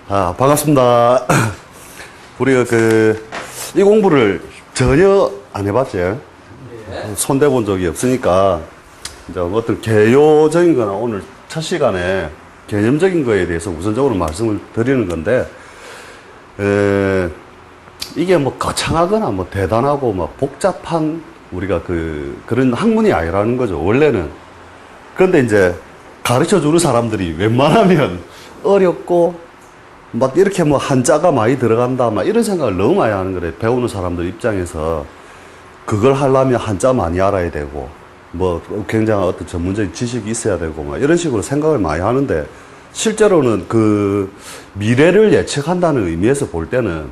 반갑습니다. 우리가 이 공부를 전혀 안 해봤지. 손대본 적이 없으니까, 이제 어떤 개요적인 거나 오늘 첫 시간에 개념적인 거에 대해서 우선적으로 말씀을 드리는 건데, 이게 뭐 거창하거나 뭐 대단하고 막 복잡한 우리가 그런 학문이 아니라는 거죠, 원래는. 그런데 이제 가르쳐 주는 사람들이 웬만하면 어렵고 막 이렇게 뭐 한자가 많이 들어간다 막 이런 생각을 너무 많이 하는 거래. 배우는 사람들 입장에서 그걸 하려면 한자 많이 알아야 되고 뭐 굉장한 어떤 전문적인 지식이 있어야 되고 막 이런 식으로 생각을 많이 하는데, 실제로는 그 미래를 예측한다는 의미에서 볼 때는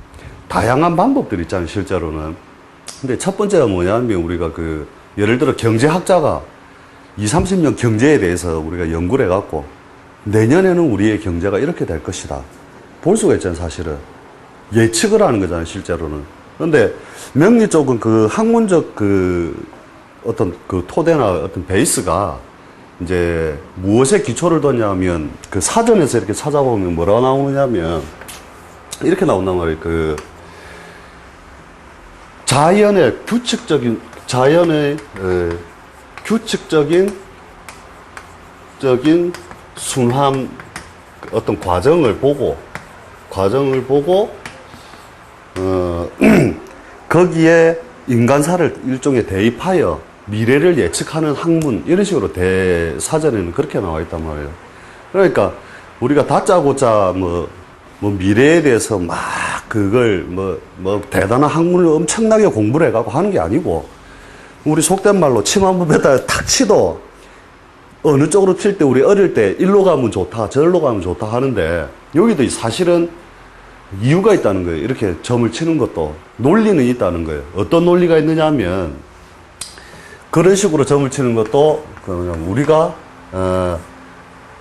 다양한 방법들이 있잖아요, 실제로는. 근데 첫 번째가 뭐냐면 우리가 예를 들어 경제학자가 20, 30년 경제에 대해서 우리가 연구를 해갖고 내년에는 우리의 경제가 이렇게 될 것이다 볼 수가 있잖아요, 사실은. 예측을 하는 거잖아요, 실제로는. 그런데 명리 쪽은 학문적 어떤 토대나 어떤 베이스가 이제 무엇에 기초를 뒀냐면 사전에서 이렇게 찾아보면 뭐라고 나오냐면 이렇게 나온단 말이에요. 자연의 규칙적인 순환 어떤 과정을 보고 거기에 인간사를 일종의 대입하여 미래를 예측하는 학문, 이런 식으로 사전에는 그렇게 나와 있단 말이에요. 그러니까 우리가 다짜고짜 뭐 미래에 대해서 막 그걸 대단한 학문을 엄청나게 공부를 해가고 하는 게 아니고, 우리 속된 말로 침 한 번 뱉다가 탁 치도 어느 쪽으로 칠 때 우리 어릴 때 일로 가면 좋다, 저리로 가면 좋다 하는데, 여기도 사실은 이유가 있다는 거예요. 이렇게 점을 치는 것도 논리는 있다는 거예요. 어떤 논리가 있느냐 하면, 그런 식으로 점을 치는 것도 우리가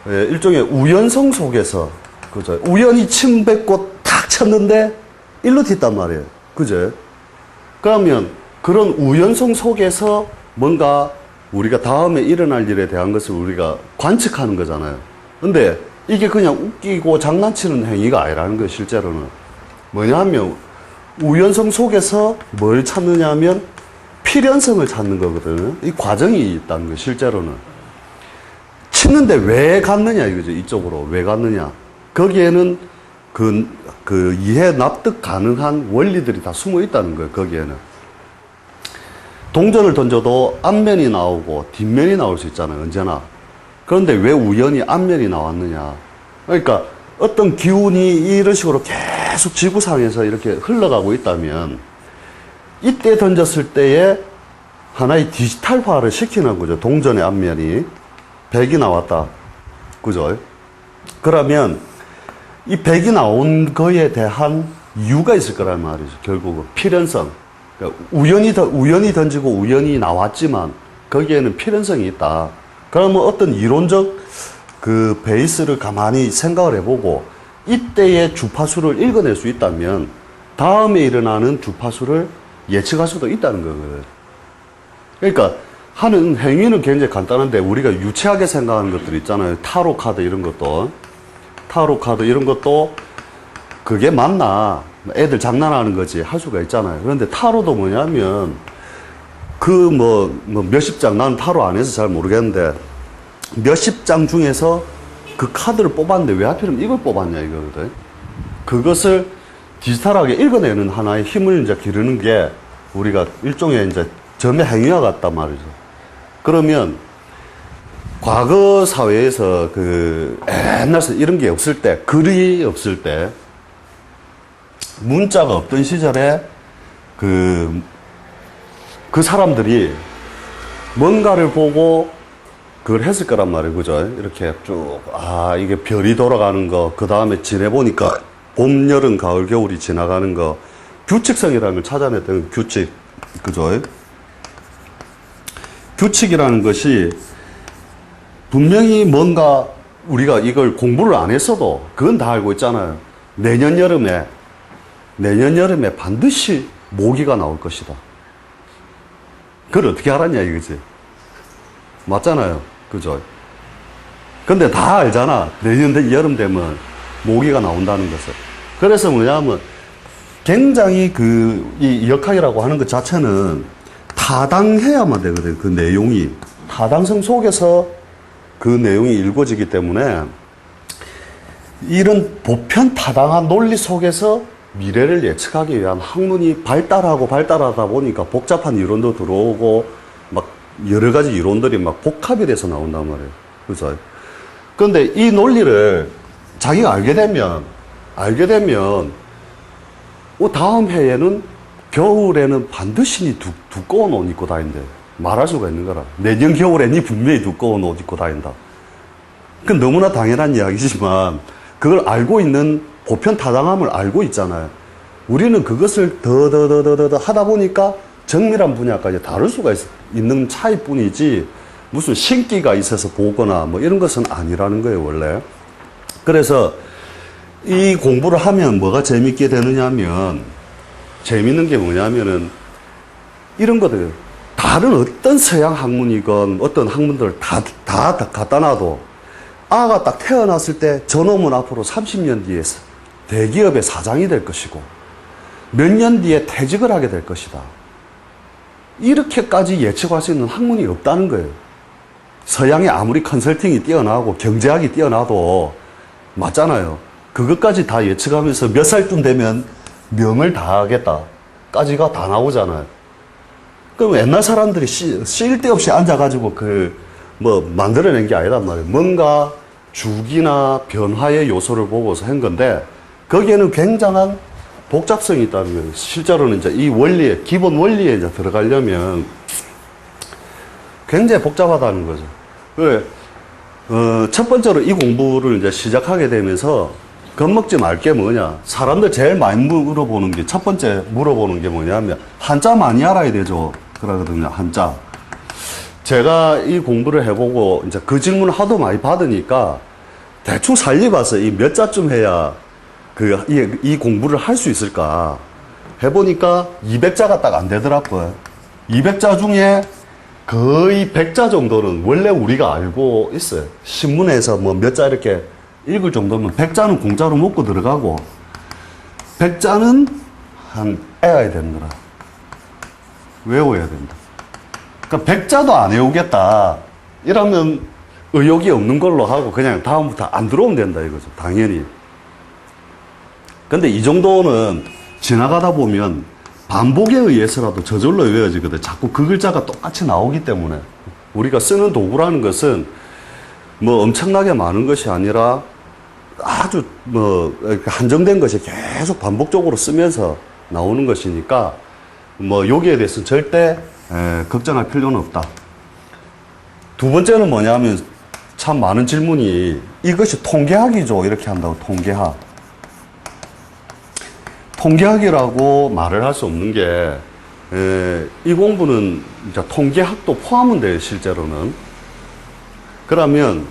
일종의 우연성 속에서, 그죠? 우연히 침 뱉고 탁 쳤는데 일로 튀단 말이에요, 그죠? 그러면 그런 우연성 속에서 뭔가 우리가 다음에 일어날 일에 대한 것을 우리가 관측하는 거잖아요. 근데 이게 그냥 웃기고 장난치는 행위가 아니라는 거예요, 실제로는. 뭐냐 하면 우연성 속에서 뭘 찾느냐 하면 필연성을 찾는 거거든요. 이 과정이 있다는 거예요, 실제로는. 치는데 왜 갔느냐 이거죠, 이쪽으로. 왜 갔느냐. 거기에는 이해 납득 가능한 원리들이 다 숨어 있다는 거예요, 거기에는. 동전을 던져도 앞면이 나오고 뒷면이 나올 수 있잖아요, 언제나. 그런데 왜 우연히 앞면이 나왔느냐. 그러니까 어떤 기운이 이런 식으로 계속 지구상에서 이렇게 흘러가고 있다면, 이때 던졌을 때에 하나의 디지털화를 시키는 거죠. 동전의 앞면이 100이 나왔다, 그죠? 그러면 이 100이 나온 거에 대한 이유가 있을 거란 말이죠, 결국은. 필연성. 그러니까 우연히 던지고 우연히 나왔지만 거기에는 필연성이 있다. 그러면 어떤 이론적 베이스를 가만히 생각을 해보고 이때의 주파수를 읽어낼 수 있다면 다음에 일어나는 주파수를 예측할 수도 있다는 거거든요. 그러니까 하는 행위는 굉장히 간단한데, 우리가 유치하게 생각하는 것들 있잖아요. 타로 카드 이런 것도 그게 맞나, 애들 장난하는 거지 할 수가 있잖아요. 그런데 타로도 뭐냐면 몇십 장, 나는 타로 안 해서 잘 모르겠는데 몇십 장 중에서 그 카드를 뽑았는데 왜 하필이면 이걸 뽑았냐 이거거든. 그것을 디지털하게 읽어내는 하나의 힘을 이제 기르는 게 우리가 일종의 이제 점의 행위와 같단 말이죠. 그러면 과거 사회에서 옛날 이런 게 없을 때, 글이 없을 때, 문자가 없던 시절에 그 사람들이 뭔가를 보고 그걸 했을 거란 말이에요, 그죠? 이렇게 쭉, 이게 별이 돌아가는 거, 그 다음에 지내보니까 봄, 여름, 가을, 겨울이 지나가는 거, 규칙성이라는 걸 찾아냈던 규칙, 그죠? 규칙이라는 것이 분명히 뭔가 우리가 이걸 공부를 안 했어도 그건 다 알고 있잖아요. 내년 여름에 반드시 모기가 나올 것이다. 그걸 어떻게 알았냐 이거지. 맞잖아요, 그죠? 근데 다 알잖아. 내년 여름 되면 모기가 나온다는 것을. 그래서 뭐냐면 굉장히 이 역학이라고 하는 것 자체는 타당해야만 되거든요. 그 내용이. 타당성 속에서 그 내용이 읽어지기 때문에 이런 보편 타당한 논리 속에서 미래를 예측하기 위한 학문이 발달하다 보니까 복잡한 이론도 들어오고 막 여러 가지 이론들이 막 복합이 돼서 나온단 말이에요. 그죠? 그런데 이 논리를 자기가 알게 되면 다음 해에는 겨울에는 반드시 니 두꺼운 옷 입고 다닌대. 말할 수가 있는 거라. 내년 겨울에 니 분명히 두꺼운 옷 입고 다닌다. 그건 너무나 당연한 이야기지만 그걸 알고 있는 보편 타당함을 알고 있잖아요. 우리는 그것을 더 하다 보니까 정밀한 분야까지 다룰 수가 있는 차이뿐이지 무슨 신기가 있어서 보거나 뭐 이런 것은 아니라는 거예요, 원래. 그래서 이 공부를 하면 뭐가 재밌게 되느냐 하면 재밌는 게 뭐냐면은 이런 것들 다른 어떤 서양 학문이건 어떤 학문들을 다 갖다 놔도 아가 딱 태어났을 때 저놈은 앞으로 30년 뒤에 대기업의 사장이 될 것이고 몇 년 뒤에 퇴직을 하게 될 것이다. 이렇게까지 예측할 수 있는 학문이 없다는 거예요. 서양이 아무리 컨설팅이 뛰어나고 경제학이 뛰어나도 맞잖아요. 그것까지 다 예측하면서 몇 살쯤 되면 명을 다 하겠다까지가 다 나오잖아요. 그럼 옛날 사람들이 쉴 데 없이 앉아가지고 만들어낸 게 아니란 말이에요. 뭔가 주기나 변화의 요소를 보고서 한 건데 거기에는 굉장한 복잡성이 있다는 거예요. 실제로는 이제 이 원리에, 기본 원리에 이제 들어가려면 굉장히 복잡하다는 거죠. 첫 번째로 이 공부를 이제 시작하게 되면서 겁먹지 말 게 뭐냐. 사람들 제일 많이 물어보는 게, 첫 번째 물어보는 게 뭐냐면, 한자 많이 알아야 되죠. 그러거든요, 한자. 제가 이 공부를 해보고, 이제 그 질문을 하도 많이 받으니까, 대충 살려봐서 이 몇 자쯤 해야 이 공부를 할 수 있을까. 해보니까 200자가 딱 안 되더라고요. 200자 중에 거의 100자 정도는 원래 우리가 알고 있어요. 신문에서 뭐 몇 자 이렇게 읽을 정도면 100자는 공짜로 먹고 들어가고 100자는 외워야 되는 거라. 외워야 된다. 그러니까 100자도 안 외우겠다. 이러면 의욕이 없는 걸로 하고 그냥 다음부터 안 들어오면 된다 이거죠. 당연히. 근데 이 정도는 지나가다 보면 반복에 의해서라도 저절로 외워지거든. 자꾸 그 글자가 똑같이 나오기 때문에. 우리가 쓰는 도구라는 것은 뭐 엄청나게 많은 것이 아니라 아주 한정된 것이 계속 반복적으로 쓰면서 나오는 것이니까 여기에 대해서는 절대 걱정할 필요는 없다. 두 번째는 뭐냐면 참 많은 질문이 이것이 통계학이죠. 이렇게 한다고 통계학. 통계학이라고 말을 할 수 없는 게, 이 공부는 이제 통계학도 포함은 돼요, 실제로는. 그러면,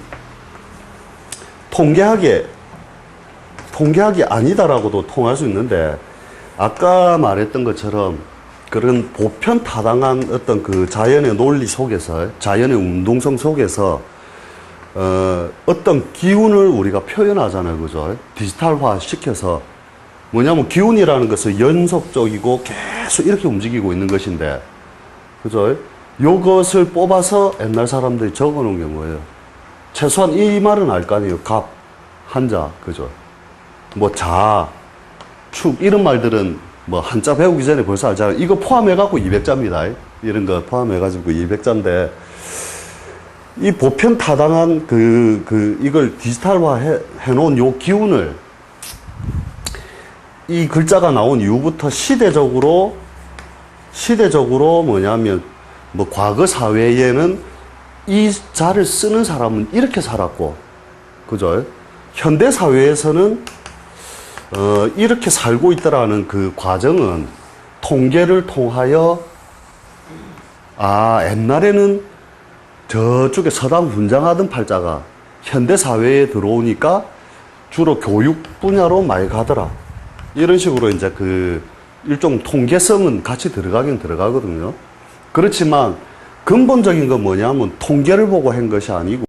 통계학이 아니다라고도 통할 수 있는데, 아까 말했던 것처럼 그런 보편 타당한 어떤 그 자연의 논리 속에서, 자연의 운동성 속에서, 어떤 기운을 우리가 표현하잖아요, 그죠? 디지털화 시켜서. 뭐냐면 기운이라는 것은 연속적이고 계속 이렇게 움직이고 있는 것인데, 그죠? 요것을 뽑아서 옛날 사람들이 적어 놓은 게 뭐예요? 최소한 이 말은 알 거 아니에요. 갑, 한자, 그죠? 자, 축, 이런 말들은 한자 배우기 전에 벌써 알잖아요. 이거 포함해갖고 200자입니다. 이런 거 포함해가지고 200자인데, 이 보편 타당한 이걸 디지털화 해놓은 요 기운을 이 글자가 나온 이후부터 시대적으로 뭐냐면, 과거 사회에는 이 자를 쓰는 사람은 이렇게 살았고, 그죠? 현대 사회에서는, 이렇게 살고 있다라는 그 과정은 통계를 통하여, 옛날에는 저쪽에 서당 분장하던 팔자가 현대 사회에 들어오니까 주로 교육 분야로 많이 가더라. 이런 식으로 이제 일종 통계성은 같이 들어가긴 들어가거든요. 그렇지만 근본적인 건 뭐냐면 통계를 보고 한 것이 아니고